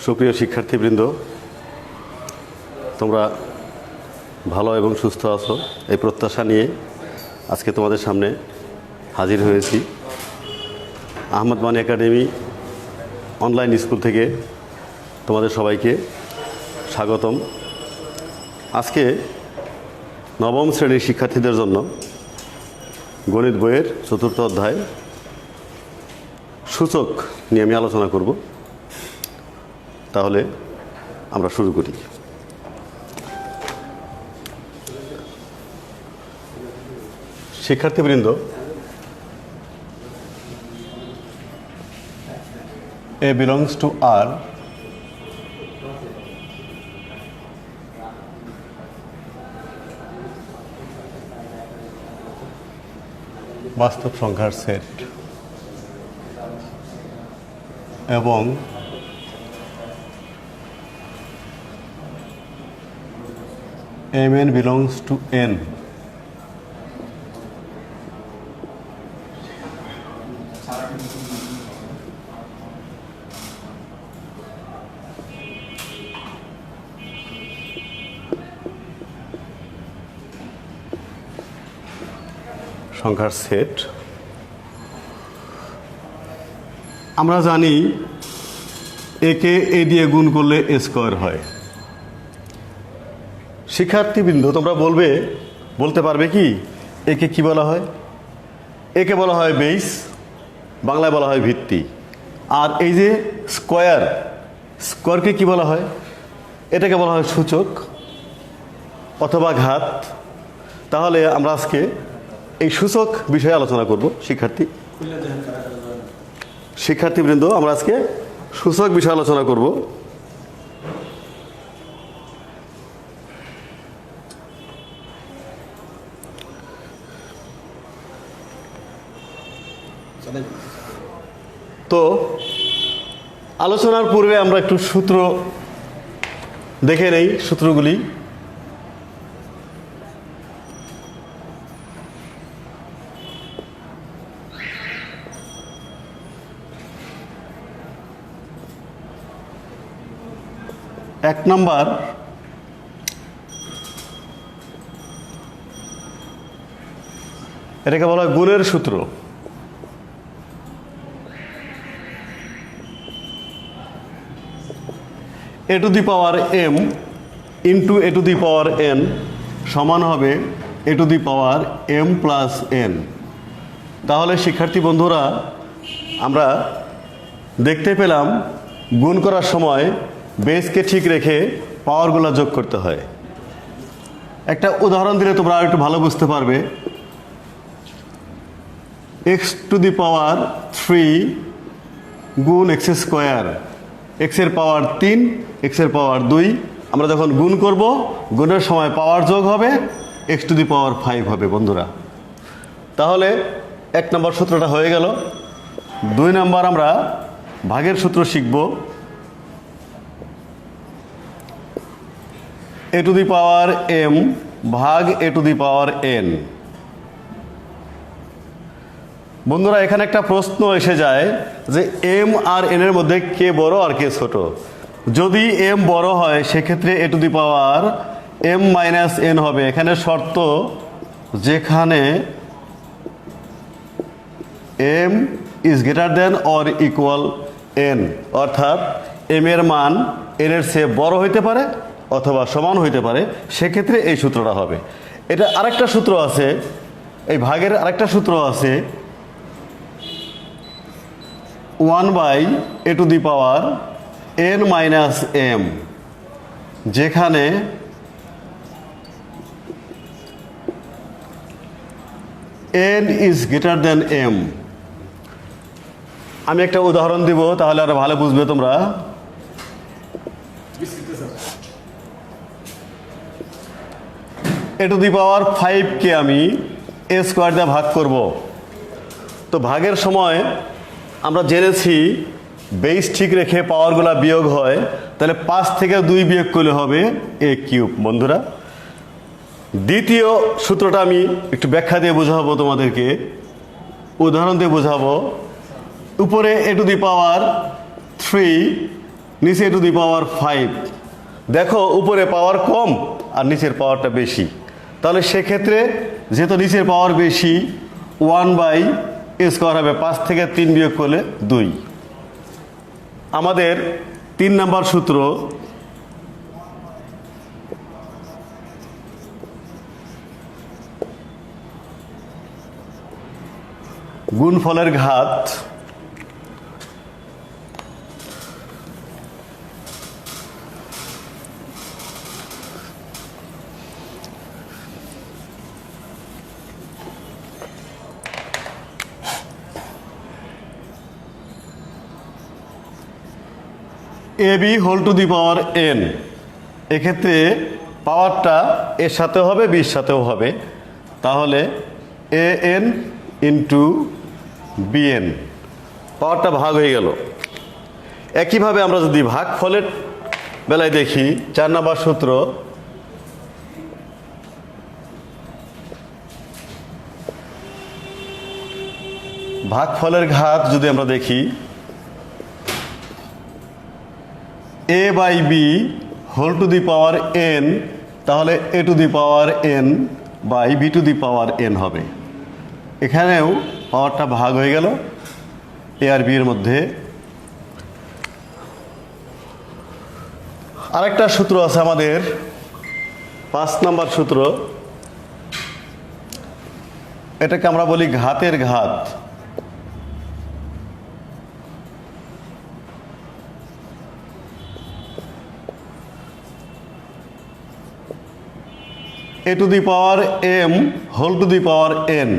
সুপ্রিয় শিক্ষার্থীবৃন্দ, তোমরা ভালো এবং সুস্থ আছো এই প্রত্যাশা নিয়ে আজকে তোমাদের সামনে হাজির হয়েছি। আহমদ মানি একাডেমি অনলাইন স্কুল থেকে তোমাদের সবাইকে স্বাগতম। আজকে নবম শ্রেণীর শিক্ষার্থীদের জন্য গণিত বইয়ের ৪র্থ অধ্যায় সূচক নিয়ে আমি আলোচনা করব। তাহলে আমরা শুরু করি। শিক্ষার্থীবৃন্দ, A belongs to R বাস্তব সংখ্যার সেট এবং Mn belongs to N সংখ্যার সেট। আমরা জানি একে এ দিয়ে গুণ করলে এ স্কোয়ার হয়। শিক্ষার্থীবৃন্দ, তোমরা বলতে পারবে কি একে কি বলা হয়? একে বলা হয় বেস, বাংলায় বলা হয় ভিত্তি। আর এই যে স্কোয়ারকে কি বলা হয়? এটাকে বলা হয় সূচক অথবা ঘাত। তাহলে আমরা আজকে এই সূচক বিষয়ে আলোচনা করব। শিক্ষার্থীবৃন্দ, আমরা আজকে সূচক বিষয়ে আলোচনা করব। তো আলোচনার পূর্বে আমরা একটু সূত্র দেখে নেই। সূত্রগুলি এক নম্বর, এটাকে বলা হয় গুণের সূত্র। a to the power m into a to the power n সমান হবে a to the power m plus n। তাহলে শিক্ষার্থী বন্ধুরা, আমরা দেখতে পেলাম গুণ করার সময় বেসকে ঠিক রেখে পাওয়ারগুলো যোগ করতে হয়। একটা উদাহরণ দিলে তোমরা আর একটু ভালো বুঝতে পারবে। x টু দি পাওয়ার 3 গুণ x স্কোয়ার, x এর পাওয়ার 3, x এর পাওয়ার 2। আমরা যখন গুণ করব, গুণের সময় পাওয়ার যোগ হবে, x টু দি পাওয়ার 5 হবে বন্ধুরা। তাহলে 1 নম্বর সূত্রটা হয়ে গেল। 2 নম্বর আমরা ভাগের সূত্র শিখব। a to the power m ভাগ a to the power n। বন্ধুরা, এখানে একটা প্রশ্ন এসে যায় যে m আর n এর মধ্যে কে বড় আর কে ছোট। যদি m বড় হয় সেক্ষেত্রে a to the power m minus n হবে। এখানে শর্ত, যেখানে m is greater than or equal n, অর্থাৎ m এর মান n এর চেয়ে বড় হইতে পারে অথবা সমান হইতে পারে, সেক্ষেত্রে এই সূত্রটা হবে। এটা আরেকটা সূত্র আছে, এই ভাগের আরেকটা সূত্র আছে, 1/a two the power n minus m, যেখানে n is greater than m। আমি একটা উদাহরণ দিব, তাহলে আরো ভালো বুঝবে তোমরা। a টু দি পাওয়ার 5 কে আমি a স্কোয়ার দিয়ে ভাগ করব। তো ভাগের সময় আমরা জেনেছি বেস ঠিক রেখে পাওয়ারগুলা বিয়োগ হয়। তাহলে 5 থেকে 2 বিয়োগ করলে হবে a কিউব। বন্ধুরা, দ্বিতীয় সূত্রটা আমি একটু ব্যাখ্যা দিয়ে বোঝাবো তোমাদেরকে, উদাহরণ দিয়ে বোঝাবো। উপরে এ টু দি পাওয়ার 3, নিচে এ টু দি পাওয়ার 5। দেখো উপরে পাওয়ার কম আর নিচের পাওয়ারটা বেশি, তাহলে সেক্ষেত্রে যেহেতু নিচের পাওয়ার বেশি 1/a² হবে, 5 থেকে 3 বিয়োগ করলে 2। আমাদের 3 নম্বর সূত্র, গুণফলের ঘাত ab whole to the power n। এক্ষেত্রে পাওয়ারটা এর সাথে হবে, বির সাথেও হবে, তাহলে an ইন্টু bn, পাওয়ারটা ভাগ হয়ে গেল। একইভাবে আমরা যদি ভাগফলের বেলায় দেখি, 4 নম্বর সূত্র, ভাগফলের ঘাত যদি আমরা দেখি, a by B whole to the power n, তাহলে a to the power n by b to the power n হবে। এখানেও পাওয়ারটা ভাগ হয়ে গেল a আর b এর মধ্যে। আরেকটা সূত্র আছে আমাদের, 5 নম্বর সূত্র, এটাকে আমরা বলি ঘাতের ঘাত। a to the power m whole to the power n।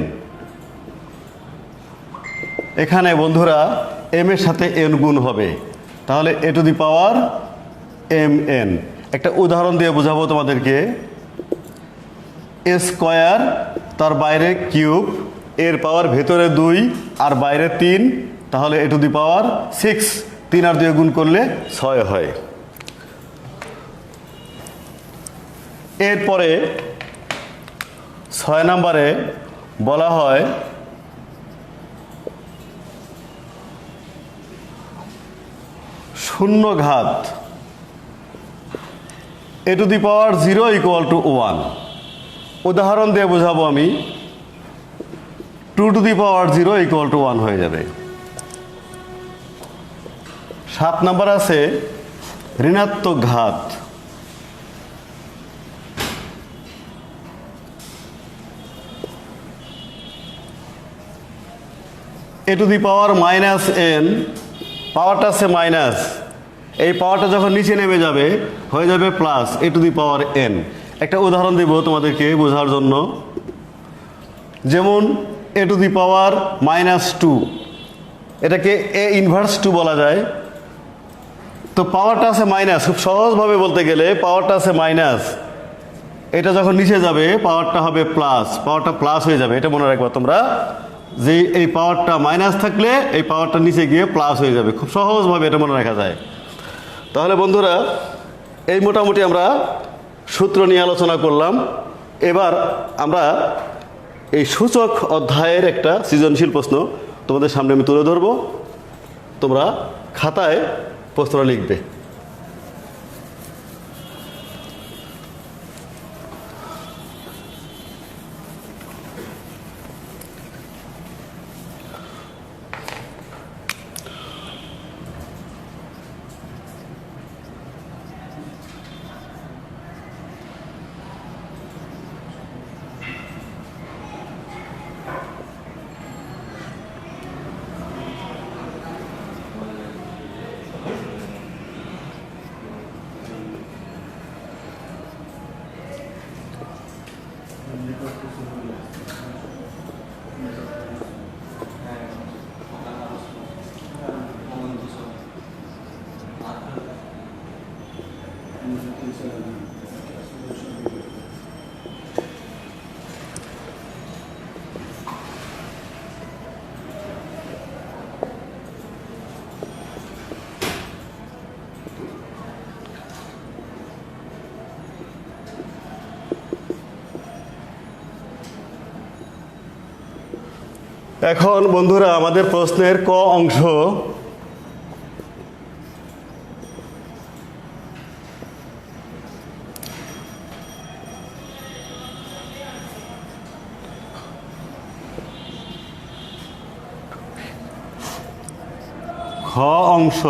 এখানে বন্ধুরা m এর সাথে n গুণ হবে, তাহলে a to the power mn। একটা উদাহরণ দিয়ে বোঝাবো তোমাদেরকে। a স্কয়ার, তার বাইরে কিউব, এর পাওয়ার ভেতরে 2 আর বাইরে 3, তাহলে a টু দি পাওয়ার 6। 3 আর 2 গুণ করলে 6 হয়। এরপরে 6 নম্বরে বলা হয় শূন্য ঘাত, a to the power 0 equal to 1। উদাহরণ দিয়ে বোঝাবো আমি, 2 two the power 0 equal to 1 হয়ে যাবে। 7 নম্বর আছে ঋণাত্মক ঘাত, a to the power minus n, পাওয়ারটা আছে মাইনাস, এই পাওয়ারটা যখন নিচে নেমে যাবে হয়ে যাবে plus a to the power n। একটা উদাহরণ দেব তোমাদেরকে বোঝার জন্য, যেমন a টু দি পাওয়ার -2, এটাকে a ইনভার্স 2 বলা যায়। তো পাওয়ারটা আছে মাইনাস, খুব সহজভাবে বলতে গেলে পাওয়ারটা আছে মাইনাস, এটা যখন নিচে যাবে পাওয়ারটা হবে প্লাস, পাওয়ারটা প্লাস হয়ে যাবে। এটা মনে রাখবা তোমরা, যে এই পাওয়ারটা মাইনাস থাকলে এই পাওয়ারটা নিচে গিয়ে প্লাস হয়ে যাবে। খুব সহজভাবে এটা মনে রাখা যায়। তাহলে বন্ধুরা এই মোটামুটি আমরা সূত্র নিয়ে আলোচনা করলাম। এবার আমরা এই সূচক অধ্যায়ের একটা সৃজনশীল প্রশ্ন তোমাদের সামনে আমি তুলে ধরবো, তোমরা খাতায় প্রশ্নটা লিখবে। এখন বন্ধুরা আমাদের প্রশ্নের ক অংশ খ অংশ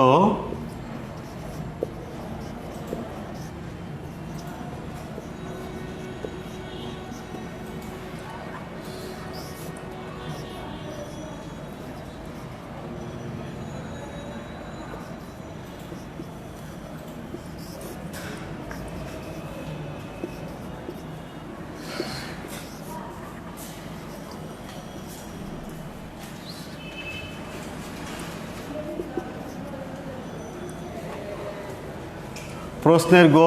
প্রশ্নের গ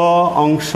অংশ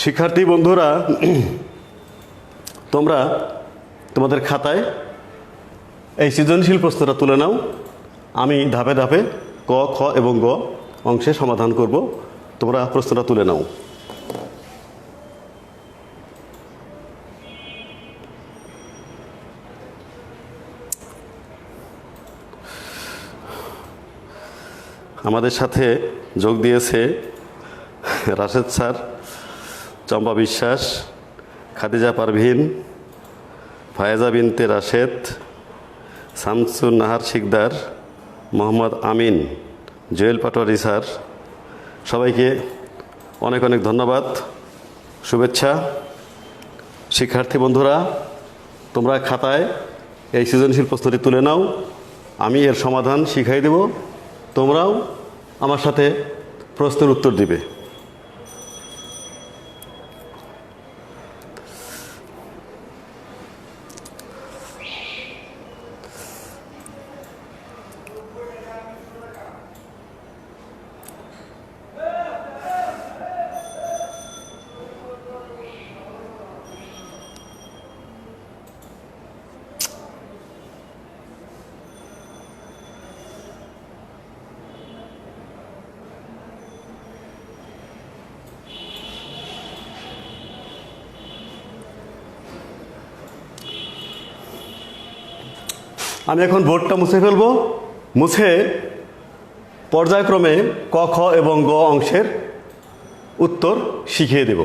শিক্ষার্থী বন্ধুরা, তোমরা তোমাদের খাতায় এই সৃজনশীল প্রশ্নটা তুলে নাও। আমি ধাপে ধাপে ক, খ এবং গ অংশে সমাধান করব। তোমরা প্রশ্নটা তুলে নাও। আমাদের সাথে যোগ দিয়েছে রাশেদ স্যার, চম্পা বিশ্বাস, খাদিজা পারভিন, ফায়েজা বিনতে রাশেদ, শামসুন নাহার শিকদার, মোহাম্মদ আমিন, জুয়েল পাটোয়ারি স্যার। সবাইকে অনেক অনেক ধন্যবাদ, শুভেচ্ছা। শিক্ষার্থী বন্ধুরা, তোমরা খাতায় এই সৃজনশীল প্রশ্নটি তুলে নাও। আমি এর সমাধান শিখাই দেব, তোমরাও আমার সাথে প্রশ্নের উত্তর দিবে। আমি এখন বোর্ডটা মুছে ফেলব। মুছে পর্যায়ক্রমে ক, খ এবং গ অংশের উত্তর শিখিয়ে দেব।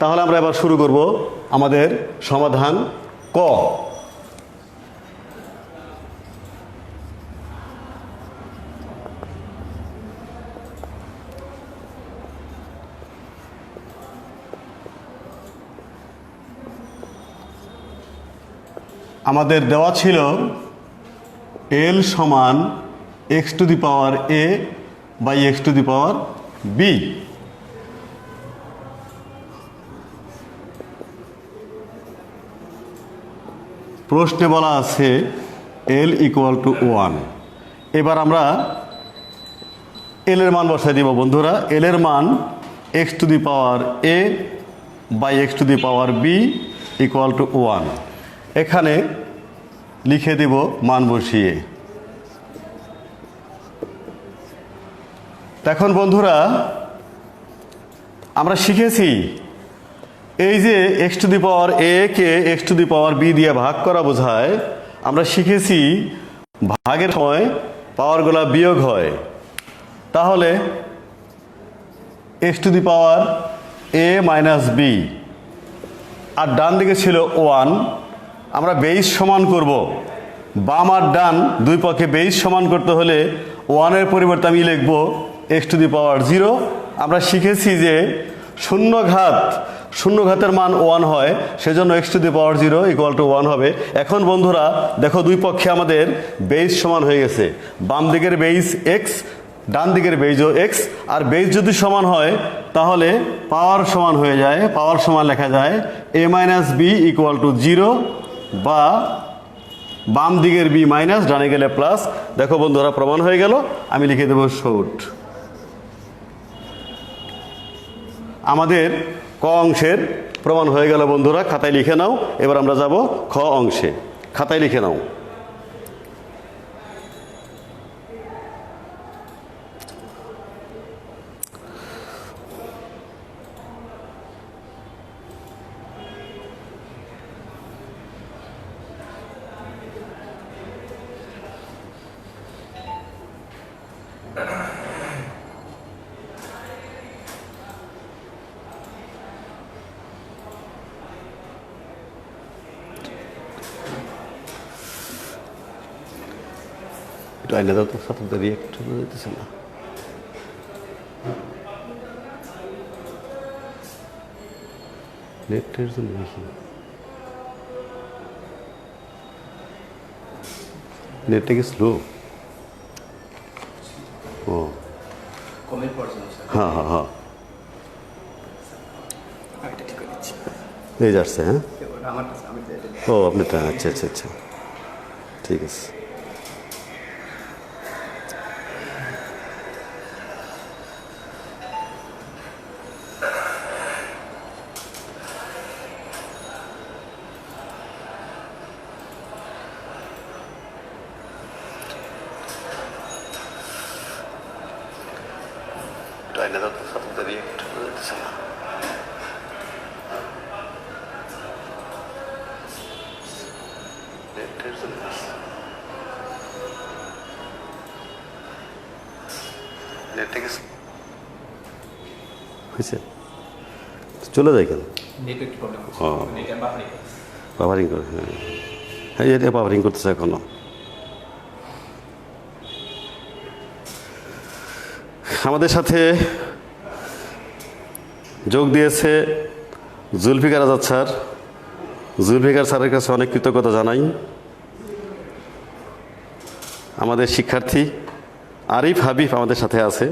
তাহলে আমরা এবার শুরু করব আমাদের সমাধান। ক, আমাদের দেওয়া ছিল এল সমান X to the power A by x to the power B. প্রশ্নে বলা আছে এল ইকুয়াল টু 1। এবার আমরা এল এর মান বসাই দিব বন্ধুরা। এল এর মান X to the power A by x to the power B equal to 1। এখানে লিখে দেব মান বসিয়ে। এখন বন্ধুরা, আমরা শিখেছি এই যে এক্স টু দি পাওয়ার এ কে x to the power B দিয়ে ভাগ করা বোঝায়। আমরা শিখেছি ভাগের সময় পাওয়ারগুলো বিয়োগ হয়। তাহলে x to the power a minus b, আর ডান দিকে ছিল 1। আমরা বেস সমান করব, বাম আর ডান দুই পক্ষে বেস সমান করতে হলে 1-এর পরিবর্তে আমি লিখব এক্স টু দি পাওয়ার 0। আমরা শিখেছি যে শূন্য ঘাতের মান 1 হয়, সেজন্য x to the power 0 equal to 1 হবে। এখন বন্ধুরা দেখো, দুই পক্ষে আমাদের বেস সমান হয়ে গেছে। বাম দিকের বেস এক্স, ডান দিকের বেজও এক্স, আর বেস যদি সমান হয় তাহলে পাওয়ার সমান হয়ে যায়। পাওয়ার সমান লেখা যায় এ মাইনাস বি ইকুয়াল টু 0, বা বাম দিকের বি মাইনাস, ডানে গেলে প্লাস। দেখো বন্ধুরা, প্রমাণ হয়ে গেল। আমি লিখে দেবো শর্ট। আমাদের ক অংশের প্রমাণ হয়ে গেল বন্ধুরা, খাতায় লিখে নাও। এবার আমরা যাব খ অংশে, খাতায় লিখে নাও। একটু আইনে দাও তো, সাথে রিয়েক্ট যেতেছে না। নেটের জন্য বেশি, নেটটা কি স্লো? ও হ্যাঁ হ্যাঁ হ্যাঁ, এই যাচ্ছে। হ্যাঁ, ও আপনারটা, আচ্ছা আচ্ছা আচ্ছা, ঠিক আছে। আইনে দাও তো, সাথে রিয়েক্ট যেতেছে না। নেটের জন্য নেটটা কি হয়েছে? চলে যায় কেন? বাফারিং করে, হ্যাঁ এটা বাফারিং করতেছে এখনো। আমাদের সাথে যোগ দিয়েছে জুলফিকার আজাদ স্যার। জুলফিকার স্যারের কাছে অনেক কৃতজ্ঞতা জানাই। আমাদের শিক্ষার্থী আরিফ হাবিব আমাদের সাথে আছে।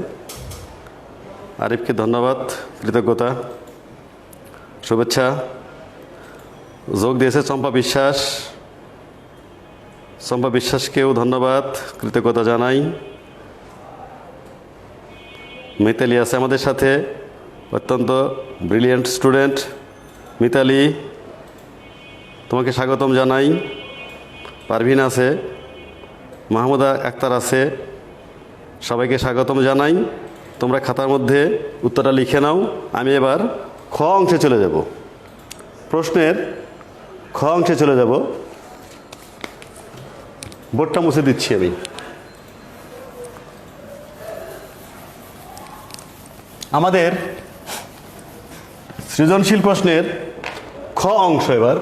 আরিফকে ধন্যবাদ, কৃতজ্ঞতা, শুভেচ্ছা। যোগ দিয়েছে চম্পা বিশ্বাস। চম্পা বিশ্বাসকেও ধন্যবাদ, কৃতজ্ঞতা জানাই। মিতালি আছে আমাদের সাথে, অত্যন্ত ব্রিলিয়েন্ট স্টুডেন্ট। মিতালি, তোমাকে স্বাগতম জানাই। পারভিন আছে, মাহমুদা আক্তার আছে, সবাইকে স্বাগতম জানাই। তোমরা খাতার মধ্যে উত্তরটা লিখে নাও। আমি এবার খ অংশে চলে যাব, প্রশ্নের খ অংশে চলে যাব। বোর্ডটা মুছে দিচ্ছি আমি। আমাদের সৃজনশীল প্রশ্নের খ অংশ এবার।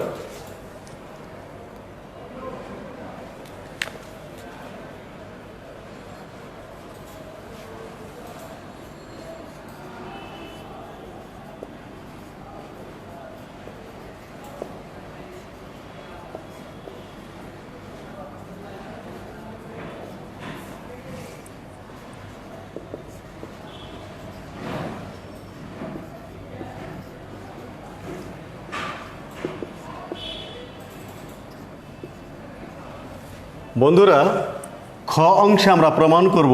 বন্ধুরা, খ অংশে আমরা প্রমাণ করব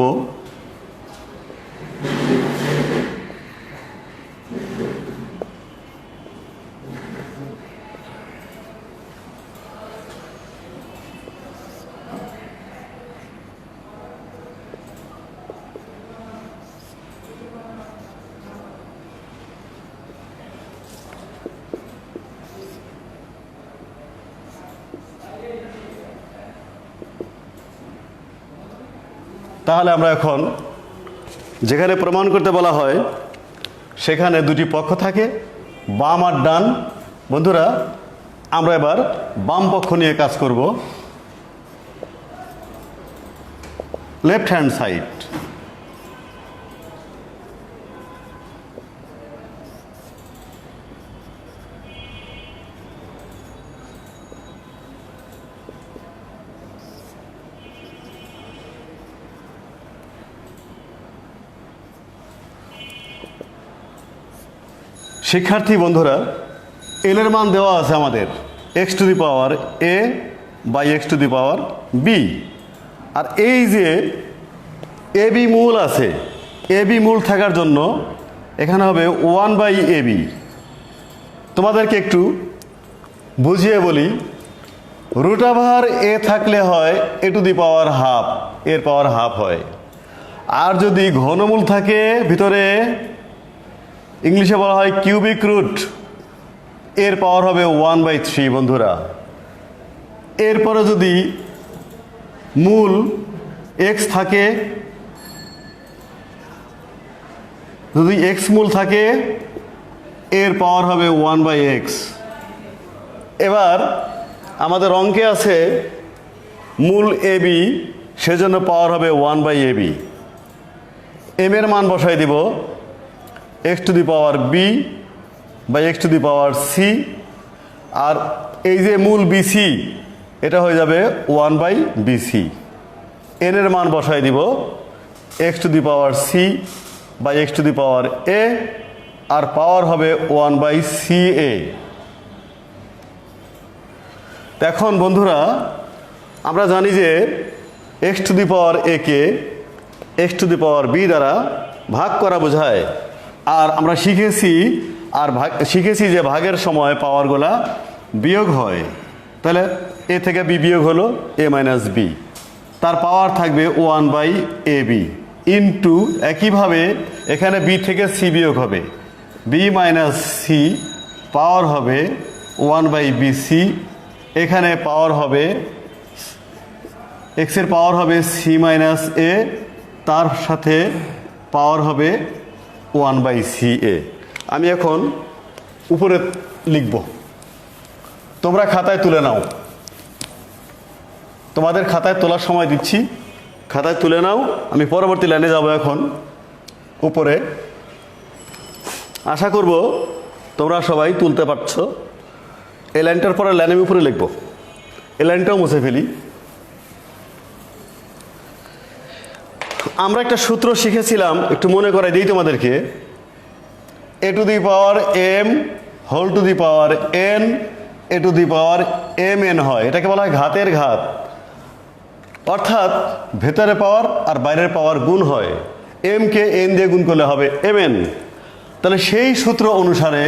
তাহলে আমরা এখন যেখানে প্রমাণ করতে বলা হয় সেখানে দুটি পক্ষ থাকে, বাম আর ডান। বন্ধুরা, আমরা এবার বাম পক্ষ নিয়ে কাজ করব, লেফট হ্যান্ড সাইড। শিক্ষার্থী বন্ধুরা, এল এর মান দেওয়া আছে আমাদের x to the power A by x to the power b. আর এই যে এ বি মূল আছে, এ বি মূল থাকার জন্য এখানে হবে 1/ab। তোমাদেরকে একটু বুঝিয়ে বলি, রুট ওভার এ থাকলে হয় a to the power half, এর পাওয়ার হাফ হয়। আর যদি ঘনমূল থাকে ভিতরে, ইংলিশে বলা হয় কিউবিক রুট, এর পাওয়ার হবে 1/3 বন্ধুরা। এরপরে যদি মূল এক্স থাকে, যদি এক্স মূল থাকে, এর পাওয়ার হবে 1/x। এবার আমাদের অঙ্কে আছে মূল এ বি, সেজন্য পাওয়ার হবে 1/ab। এম এর মান বসাই দিব x to the power b by x to the power c. আর এই যে মূল বিসি, এটা হয়ে যাবে 1/bc। এন এর মান বসাই দিব x to the power c by x to the power a, আর পাওয়ার হবে 1/ca। এখন বন্ধুরা, আমরা জানি যে এক্স টু দি পাওয়ার এ কে x to the power b দ্বারা ভাগ করা বোঝায়। আর আমরা শিখেছি যে ভাগের সময় পাওয়ারগুলা বিয়োগ হয়। তাহলে এ থেকে বি বিয়োগ হলো এ মাইনাস বি, তার পাওয়ার থাকবে 1/ab ইন্টু, একইভাবে এখানে বি থেকে সি বিয়োগ হবে, বি মাইনাস সি, পাওয়ার হবে 1/bc। এখানে পাওয়ার হবে এক্সের পাওয়ার হবে সি মাইনাস এ, তার সাথে পাওয়ার হবে 1/ca। আমি এখন উপরে লিখব, তোমরা খাতায় তুলে নাও। তোমাদের খাতায় তোলার সময় দিচ্ছি, খাতায় তুলে নাও। আমি পরবর্তী লাইনে যাব এখন উপরে। আশা করব তোমরা সবাই তুলতে পারছো। এই লাইনটার পরে লাইন আমি উপরে লিখব, এই লাইনটাও মুছে ফেলি। আমরা একটা সূত্র শিখেছিলাম, একটু মনে করাই দিই তোমাদেরকে। A to the power m whole to the power n a to the power m n হয়। এটাকে বলা হয় ঘাতের ঘাত, অর্থাৎ ভেতরে পাওয়ার আর বাইরের পাওয়ার গুণ হয়। এম কে এন দিয়ে গুণ করলে হবে এম এন। তাহলে সেই সূত্র অনুসারে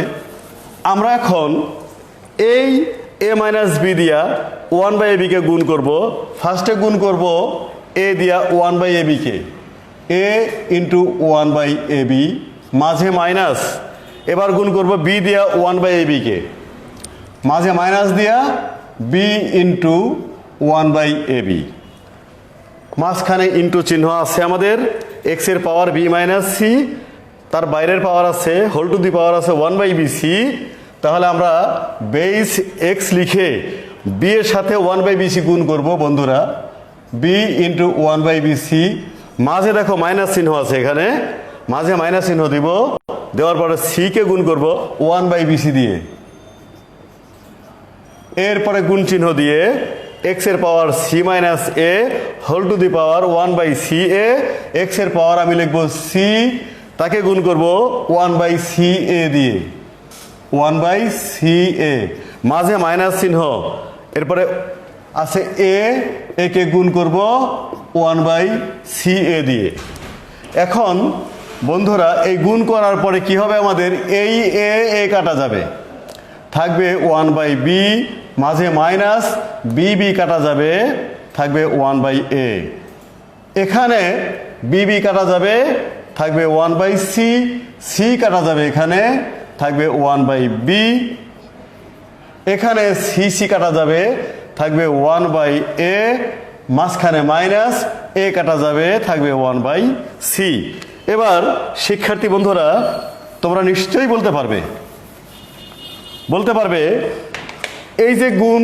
আমরা এখন এই এ মাইনাস বি দিয়া 1/ab কে গুণ করব। ফার্স্টে গুণ করব এ দিয়া 1/ab কে, এ ইন্টু 1/ab, মাঝে মাইনাস। এবার গুণ করব বি দিয়া 1/ab কে, মাঝে মাইনাস দিয়া বি ইন্টু 1/ab, মাঝখানে ইন্টু চিহ্ন আছে আমাদের। এক্স এর পাওয়ার বি মাইনাস সি, তার বাইরের পাওয়ার আছে হোল টু দি পাওয়ার আছে 1/bc। তাহলে আমরা বেস এক্স লিখে বি এর সাথে 1/bc গুণ করব বন্ধুরা, বি ইন্টু 1/bc। মাঝে দেখো মাইনাস চিহ্ন আছে, এখানে মাঝে মাইনাস চিহ্ন দিব, দেওয়ার পরে সি কে গুণ করব 1/bc দিয়ে। এরপরে গুণ চিহ্ন দিয়ে এক্স এর power c minus a whole to the power 1/ca। X এর পাওয়ার আমি লিখব সি, তাকে গুণ করব 1/ca দিয়ে, 1/ca, মাঝে মাইনাস চিহ্ন। এরপরে আছে এ কে গুণ করব 1/ca দিয়ে। এখন বন্ধুরা, এই গুণ করার পরে কি হবে আমাদের, এই এ কাটা যাবে, থাকবে 1/b, মাঝে মাইনাস বি কাটা যাবে, থাকবে 1/a। এখানে বি কাটা যাবে, থাকবে 1/c, সি কাটা যাবে, এখানে থাকবে 1/b। এখানে সি কাটা যাবে, থাকবে 1/a, মাঝখানে মাইনাস এ কাটা যাবে, থাকবে 1/c। এবার শিক্ষার্থী বন্ধুরা, তোমরা নিশ্চয়ই বলতে পারবে এই যে গুণ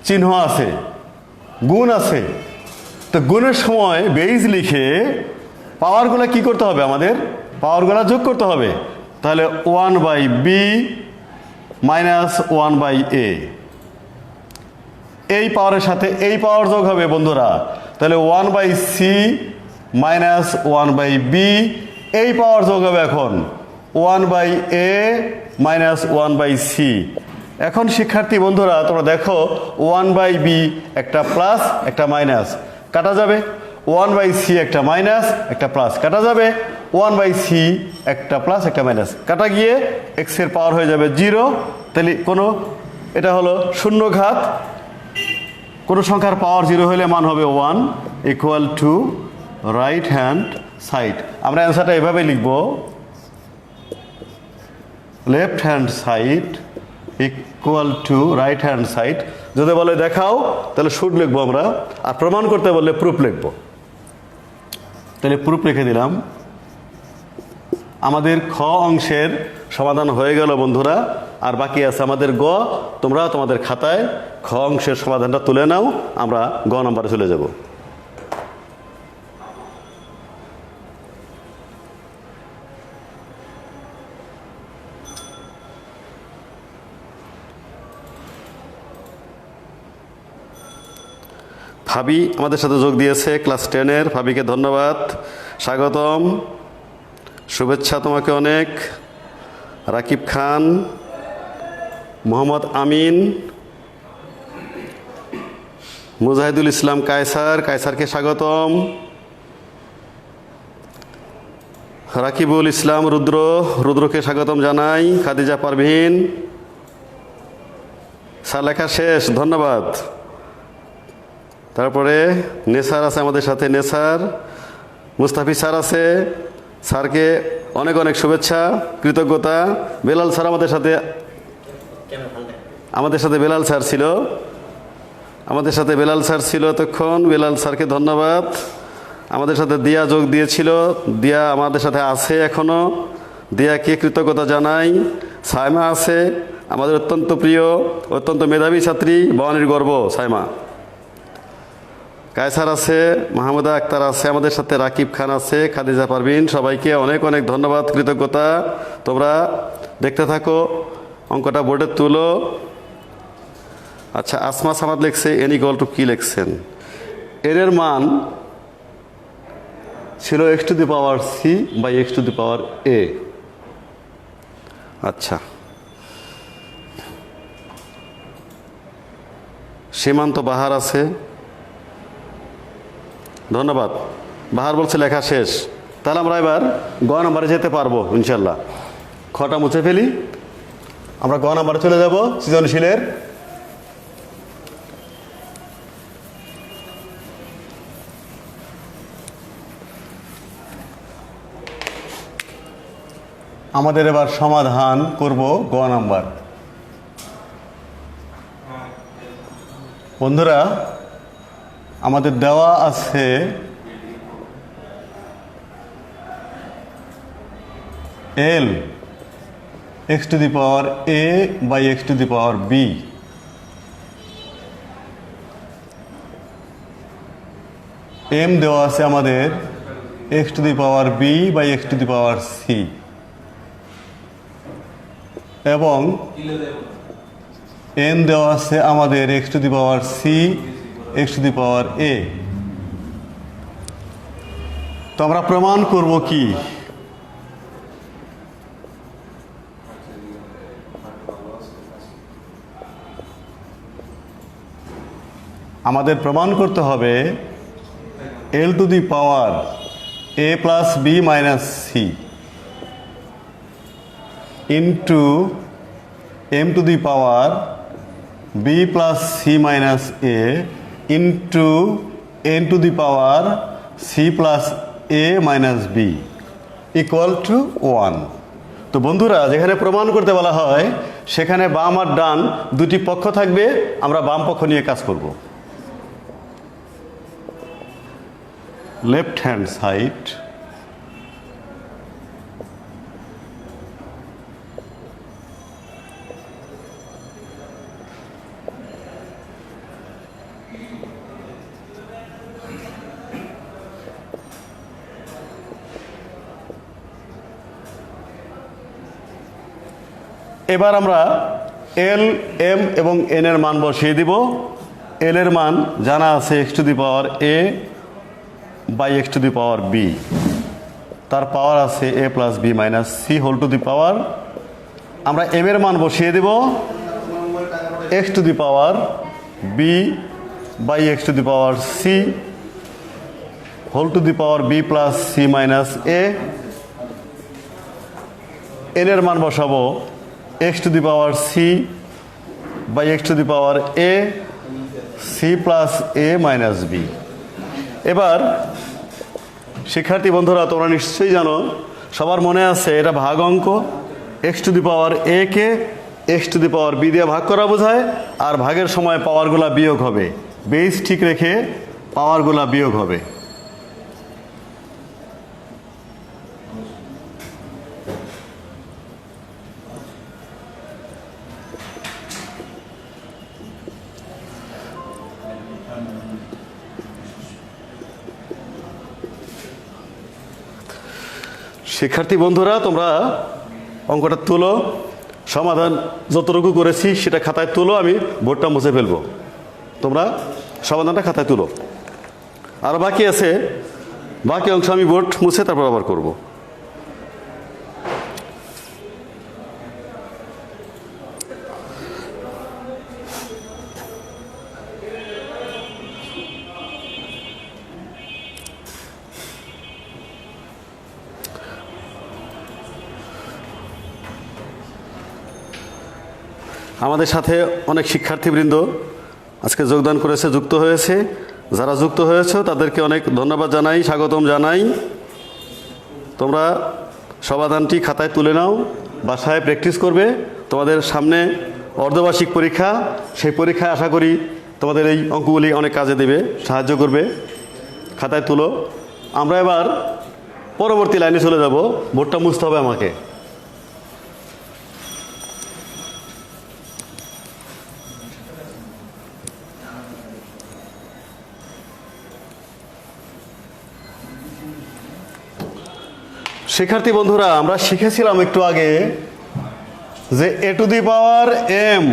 চিহ্ন আছে, গুণ আছে, তো গুণের সময় বেইজ লিখে পাওয়ারগুলো কি করতে হবে, আমাদের পাওয়ারগুলো যোগ করতে হবে। তাহলে 1/b মাইনাস 1/a, এই পাওয়ারের সাথে এই পাওয়ার যোগ হবে বন্ধুরা, তাহলে 1/c মাইনাস 1/b, এই পাওয়ার যোগ হবে এখন 1/a মাইনাস 1/c। এখন শিক্ষার্থী বন্ধুরা তোমরা দেখো 1/b একটা প্লাস একটা মাইনাস কাটা যাবে, 1/c একটা মাইনাস একটা প্লাস কাটা যাবে, 1/c একটা প্লাস একটা মাইনাস কাটা গিয়ে x এর পাওয়ার হয়ে যাবে 0। তাহলে এটা হলো শূন্য ঘাত, কোনো সংখ্যার পাওয়ার 0 হলে মান হবে 1 equal to right hand side. আমরা অ্যান্সারটা এভাবে লিখব, left hand side equal to right hand side. যদি বলে দেখাও তাহলে শুড লিখবো আমরা, আর প্রমাণ করতে বললে প্রুফ লিখবো। তাহলে প্রুফ লিখে দিলাম। আমাদের খ অংশের সমাধান হয়ে গেল বন্ধুরা, আর বাকি আছে আমাদের গ। তোমরা তোমাদের খাতায় খ অংশের সমাধানটা তুলে নাও, আমরা গ নম্বরে চলে যাব। ফাবি আমাদের সাথে যোগ দিয়েছে, ক্লাস 10-এর। ফাবিকে ধন্যবাদ, স্বাগতম, শুভেচ্ছা তোমাকে অনেক। রাকিব খান, মোহাম্মদ আমিন, মুজাহিদুল ইসলাম কায়সারকে স্বাগতম। রাকিবুল ইসলাম রুদ্রকে স্বাগতম জানাই। খাদিজা পারভিন, স্যার লেখা শেষ, ধন্যবাদ। তারপরে নেসার আছে আমাদের সাথে, নেসার। মুস্তাফিজ স্যার আছে, স্যারকে অনেক অনেক শুভেচ্ছা, কৃতজ্ঞতা। বেলাল স্যার আমাদের সাথে বেলাল স্যার ছিল এতক্ষণ, বেলাল স্যারকে ধন্যবাদ। আমাদের সাথে দিয়া যোগ দিয়েছিল, দিয়া আমাদের সাথে আছে এখনো, দিয়াকে কৃতজ্ঞতা জানাই। সাইমা আছে আমাদের অত্যন্ত প্রিয়, অত্যন্ত মেধাবী ছাত্রী, ভবানীর গর্ব সাইমা। কায়সার আছে, মাহমুদা আক্তার আছে আমাদের সাথে, রাকিব খান আছে, খাদিজা পারভিন। সবাইকে অনেক অনেক ধন্যবাদ, কৃতজ্ঞতা। তোমরা দেখতে থাকো, অঙ্কটা বোর্ডে তুলো। আচ্ছা, আসমা সামাদ লিখছে এন ইকুয়াল টু, কি লিখছেন? এর মান ছিল x⁻c বাই x⁻a। আচ্ছা, সীমান্ত বাহার আছে, ধন্যবাদ। বাহার বলছে লেখা শেষ। তাহলে আমরা এবার গ নাম্বারে যেতে পারবো ইনশাল্লাহ। খটা মুছে ফেলি, আমরা গ নাম্বারে চলে যাব সৃজনশীলের। আমাদের এবার সমাধান করব গ নাম্বার। বন্ধুরা আমাদের দেওয়া আছে L x⁻a by x⁻b। m দেওয়া আছে আমাদের x⁻b বাই x⁻c, এবং n দেওয়া আছে আমাদের x⁻c x⁻a। তো আমরা প্রমাণ করব কি? আমাদের প্রমাণ করতে হবে L⁻a plus b minus c into m⁻b plus c minus a into n⁻c plus a minus b equal to 1। তো বন্ধুরা, যেখানে প্রমাণ করতে বলা হয় সেখানে বাম আর ডান দুটি পক্ষ থাকবে, আমরা বাম পক্ষ নিয়ে কাজ করব। লেফট হ্যান্ড সাইড এবার আমরা এল, এম এবং এন এর মান বসিয়ে দিব। এল এর মান জানা আছে x to the power A by x to the power b, তার পাওয়ার আছে a plus b minus c whole to the power. আমরা এম এর মান বসিয়ে দেব x to the power b by x to the power c whole to the power b plus c minus a. N এর মান বসাবো x to the power c by x to the power a c plus A minus B. এবার শিক্ষার্থী বন্ধুরা, তোমরা নিশ্চয়ই জানো, সবার মনে আছে এটা ভাগ অঙ্ক। এক্স টু দি পাওয়ার এ কে x to the power B দিয়ে ভাগ করা বোঝায়, আর ভাগের সময় পাওয়ারগুলা বিয়োগ হবে। বেস ঠিক রেখে পাওয়ারগুলা বিয়োগ হবে। শিক্ষার্থী বন্ধুরা, তোমরা অঙ্কটা তুলো, সমাধান যতটুকু করেছি সেটা খাতায় তুলো, আমি বোর্ডটা মুছে ফেলবো। তোমরা সমাধানটা খাতায় তুলো। আর বাকি আছে, বাকি অংশ আমি বোর্ড মুছে তারপর আবার করব। আমাদের সাথে অনেক শিক্ষার্থীবৃন্দ আজকে যোগদান করেছে, যুক্ত হয়েছে। যারা যুক্ত হয়েছে তাদেরকে অনেক ধন্যবাদ জানাই, স্বাগতম জানাই। তোমরা সমাধানটি খাতায় তুলে নাও, বাসায় প্র্যাকটিস করবে। তোমাদের সামনে অর্ধবার্ষিক পরীক্ষা, সেই পরীক্ষায় আশা করি তোমাদের এই অঙ্কগুলি অনেক কাজে দেবে, সাহায্য করবে। খাতায় তুলো। আমরা এবার পরবর্তী লাইনে চলে যাব। বোর্ডটা মুছতে হবে আমাকে। শিক্ষার্থী বন্ধুরা, আমরা শিখেছিলাম একটু আগে যে a to the power m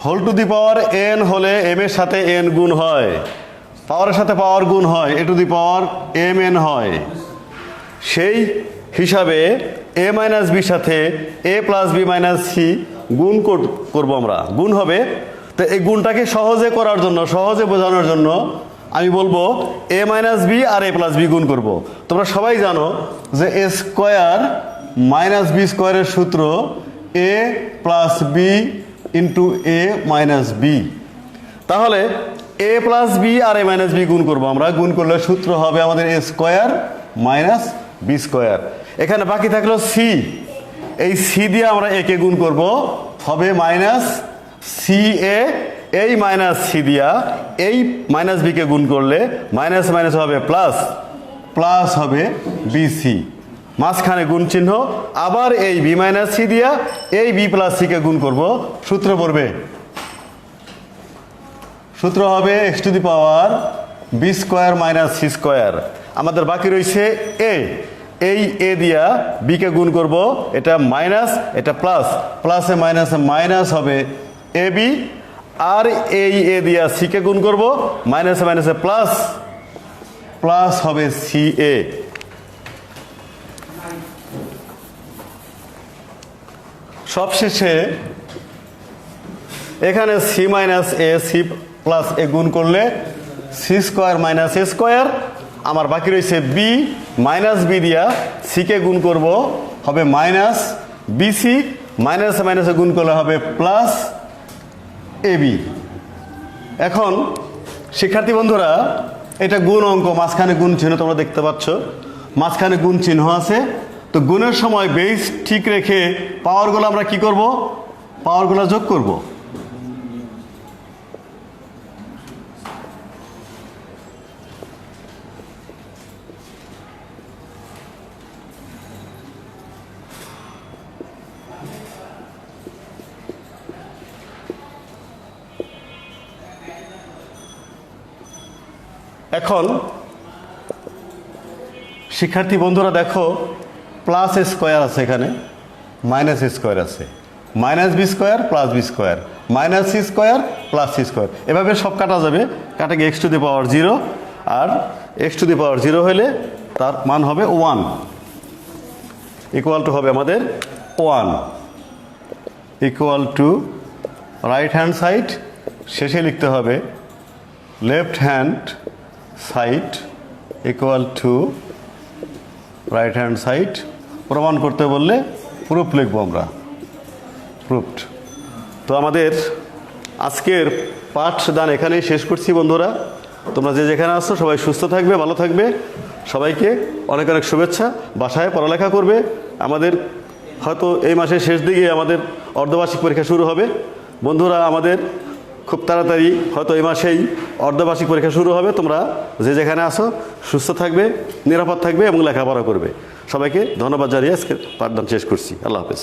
whole to the power n হলে এম এর সাথে এন গুণ হয়, পাওয়ারের সাথে পাওয়ার গুণ হয়, a to the power m n হয়। সেই হিসাবে এ মাইনাস বির সাথে a plus b minus c গুণ করবো আমরা, গুণ হবে। তো এই গুণটাকে সহজে করার জন্য, সহজে বোঝানোর জন্য আমি বলবো এ মাইনাস বি আর এ প্লাস বি গুণ করব। তোমরা সবাই জানো যে এ স্কোয়ার মাইনাস বি স্কোয়ারের সূত্র এ প্লাস বি ইন্টু এ মাইনাস বি। তাহলে এ প্লাস বি আর এ মাইনাস বি গুণ করবো আমরা। গুণ করলে সূত্র হবে আমাদের এ স্কোয়ার মাইনাস বি স্কোয়ার। এখানে বাকি থাকলো সি। এই সি দিয়ে আমরা একে গুণ করব, হবে মাইনাস সি এ। এই মাইনাস সি দিয়া এই মাইনাস বিকে গুণ করলে মাইনাস মাইনাস হবে প্লাস, প্লাস হবে বিসি। মাঝখানে গুণ চিহ্ন। আবার এই বি মাইনাস সি দিয়া এই বি প্লাস সিকে গুণ করব। সূত্র পড়বে, সূত্র হবে X to the power B square minus C square. আমাদের বাকি রয়েছে এ। এই এ দিয়া বিকে গুণ করব, এটা মাইনাস এটা প্লাস, প্লাসে মাইনাসে মাইনাস হবে এ বি। আর এই এ দিয়া সিকে গুণ করব, মাইনাসে মাইনাসে প্লাস, প্লাস হবে সি এ। সবশেষে এখানে সি মাইনাস এ, সি প্লাস এ গুণ করলে সি স্কোয়ার মাইনাস এ স্কোয়ার। আমার বাকি রয়েছে বি, মাইনাস বি দিয়া সিকে গুণ করব, হবে মাইনাস বিসি। মাইনাসে মাইনাসে গুণ করলে হবে প্লাস এবি। এখন শিক্ষার্থী বন্ধুরা, এটা গুণ অঙ্ক, মাঝখানে গুণ চিহ্ন তোমরা দেখতে পাচ্ছ, মাঝখানে গুণ চিহ্ন আছে। তো গুণের সময় বেস ঠিক রেখে পাওয়ারগুলো আমরা কি করব, পাওয়ারগুলো যোগ করব। এখন শিক্ষার্থী বন্ধুরা দেখো, প্লাস স্কোয়ার আছে এখানে, মাইনাস স্কোয়ার আছে, minus b square plus b square minus C square plus c square, এভাবে সব কাটা যাবে। কাটা গিয়ে এক্স টু দি পাওয়ার 0, আর এক্স টু দি পাওয়ার 0 হলে তার মান হবে 1, ইকুয়াল টু হবে আমাদের 1, equal to right hand side শেষে লিখতে হবে left hand side equal to right hand side. প্রমাণ করতে বললে প্রুফ লিখবো আমরা, প্রুফড। তো আমাদের আজকের পাঠদান এখানেই শেষ করছি বন্ধুরা। তোমরা যে যেখানে আসছো সবাই সুস্থ থাকবে, ভালো থাকবে। সবাইকে অনেক অনেক শুভেচ্ছা। বাসায় পড়ালেখা করবে। আমাদের হয়তো এই মাসের শেষ দিকে আমাদের অর্ধবার্ষিক পরীক্ষা শুরু হবে বন্ধুরা। আমাদের খুব তাড়াতাড়ি হয়তো এই মাসেই অর্ধবার্ষিক পরীক্ষা শুরু হবে। তোমরা যে যেখানে আসো সুস্থ থাকবে, নিরাপদ থাকবে এবং লেখাপড়া করবে। সবাইকে ধন্যবাদ জানিয়ে আজকে পাঠদান শেষ করছি। আল্লাহ হাফেজ।